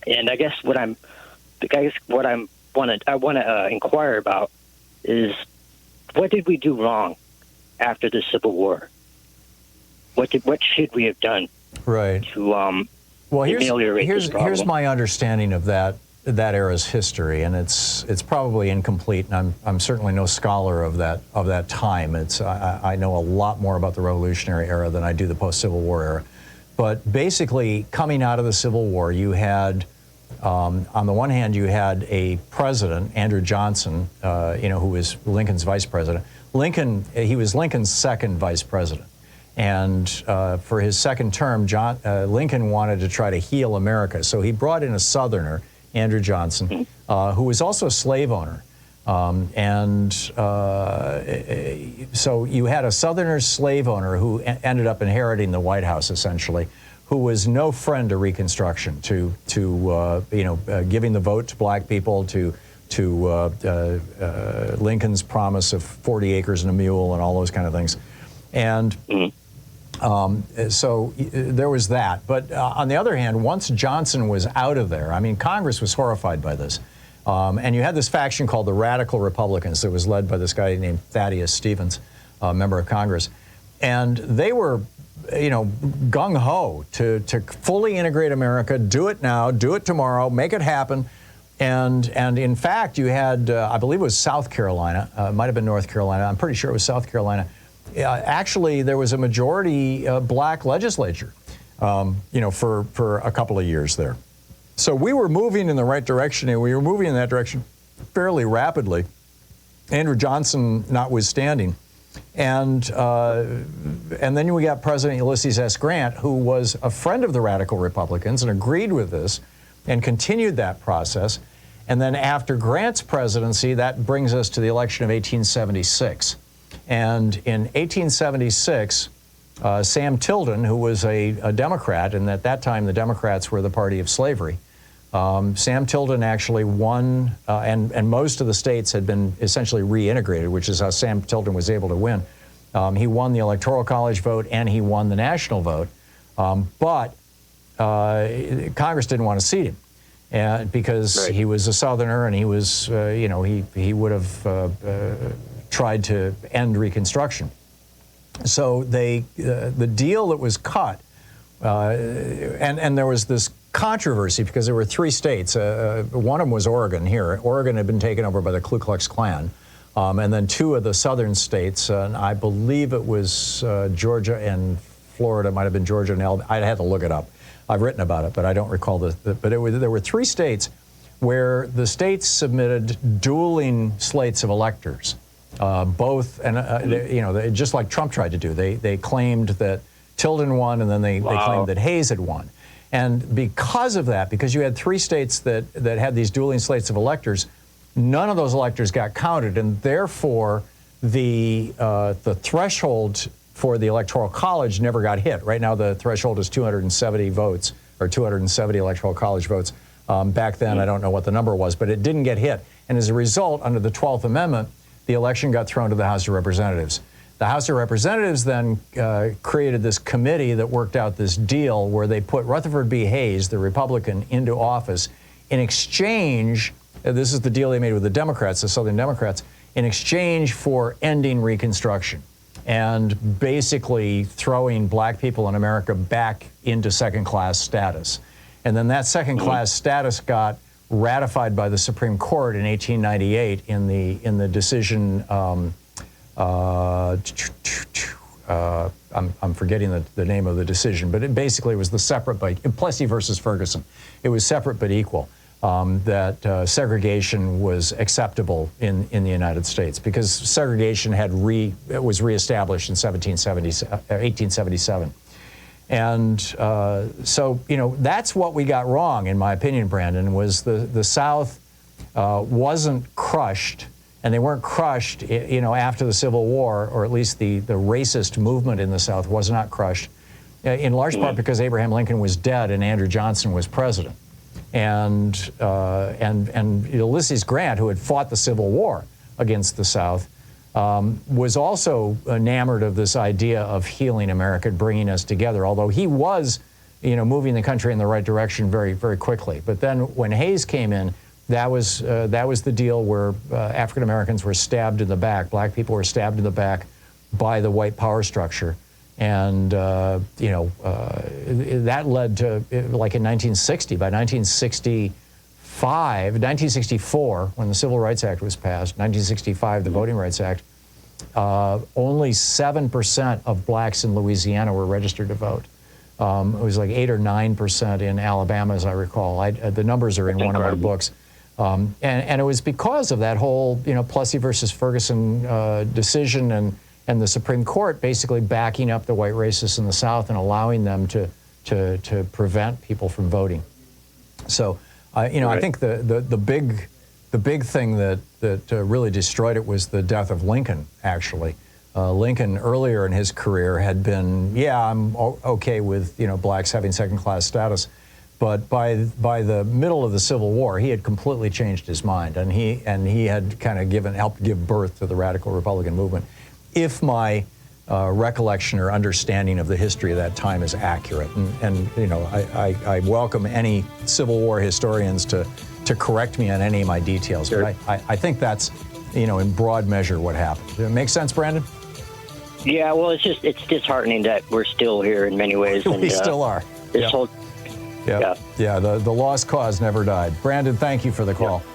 And I guess what I want to inquire about is, what did we do wrong after the Civil War? What should we have done? Right. To ameliorate this problem? Here's my understanding of that era's history, and it's probably incomplete, and I'm certainly no scholar of that time. I know a lot more about the Revolutionary era than I do the post-Civil War era. But basically, coming out of the Civil War, you had, on the one hand, you had a president, Andrew Johnson, who was Lincoln's vice president. He was Lincoln's second vice president. And for his second term, Lincoln wanted to try to heal America. So he brought in a Southerner, Andrew Johnson, who was also a slave owner. So you had a Southerner slave owner who ended up inheriting the White House, essentially, who was no friend to Reconstruction, to giving the vote to black people, to Lincoln's promise of 40 acres and a mule and all those kind of things. And so there was that. But on the other hand, once Johnson was out of there, I mean, Congress was horrified by this. And you had this faction called the Radical Republicans that was led by this guy named Thaddeus Stevens, a member of Congress. And they were, gung-ho to fully integrate America, do it now, do it tomorrow, make it happen. And in fact, you had, I believe it was South Carolina, it might have been North Carolina, I'm pretty sure it was South Carolina. Actually, there was a majority black legislature, for a couple of years there. So we were moving in the right direction, and we were moving in that direction fairly rapidly, Andrew Johnson notwithstanding. And then we got President Ulysses S. Grant, who was a friend of the Radical Republicans and agreed with this and continued that process. And then after Grant's presidency, that brings us to the election of 1876. And in 1876, Sam Tilden, who was a Democrat, and at that time the Democrats were the party of slavery, Sam Tilden actually won, and most of the states had been essentially reintegrated, which is how Sam Tilden was able to win. He won the Electoral College vote and he won the national vote, but Congress didn't want to seat him. Because he was a Southerner, and he was, he would have tried to end Reconstruction. So the deal that was cut, and there was this controversy because there were three states. One of them was Oregon here. Oregon had been taken over by the Ku Klux Klan. And then two of the southern states, and I believe it was Georgia and Florida, might have been Georgia and Alabama. I'd have to look it up. I've written about it, but I don't recall there were three states where the states submitted dueling slates of electors, both, and just like Trump tried to do. They claimed that Tilden won, and then they claimed that Hayes had won. And because of that, because you had three states that had these dueling slates of electors, none of those electors got counted, and therefore the threshold for the Electoral College never got hit. Right now the threshold is 270 votes, or 270 Electoral College votes. Back then, I don't know what the number was, but it didn't get hit. And as a result, under the 12th Amendment, the election got thrown to the House of Representatives. The House of Representatives then created this committee that worked out this deal where they put Rutherford B. Hayes, the Republican, into office in exchange, this is the deal they made with the Democrats, the Southern Democrats, in exchange for ending Reconstruction and basically throwing black people in America back into second-class status. And then that second-class status got ratified by the Supreme Court in 1898 in the decision, I'm forgetting the name of the decision, but it basically was the separate by Plessy versus Ferguson. It was separate but equal. That segregation was acceptable in the United States because segregation was reestablished in 1877. And so, that's what we got wrong, in my opinion, Brandon, was the South wasn't crushed, and they weren't crushed, after the Civil War, or at least the racist movement in the South was not crushed, in large part because Abraham Lincoln was dead and Andrew Johnson was president. And Ulysses Grant, who had fought the Civil War against the South, was also enamored of this idea of healing America, bringing us together. Although he was, moving the country in the right direction very, very quickly. But then when Hayes came in, that was the deal where African Americans were stabbed in the back, black people were stabbed in the back by the white power structure, and that led to, like in 1960, by 1964, when the Civil Rights Act was passed, 1965, the Voting Rights Act, only 7% of blacks in Louisiana were registered to vote. It was like 8 or 9% in Alabama, as I recall. The numbers are in one of my books. And it was because of that whole, Plessy versus Ferguson decision, and the Supreme Court basically backing up the white racists in the South and allowing them to prevent people from voting. So, I think the big thing that really destroyed it was the death of Lincoln, actually. Lincoln, earlier in his career, had been, I'm okay with, blacks having second-class status. But by the middle of the Civil War, he had completely changed his mind, and he had kind of helped give birth to the radical Republican movement. If my recollection or understanding of the history of that time is accurate, and I welcome any Civil War historians to correct me on any of my details. Sure. But I think that's in broad measure what happened. Does it make sense, Brandon? Yeah. Well, it's disheartening that we're still here in many ways. We still are. This whole the lost cause never died. Brandon, thank you for the call.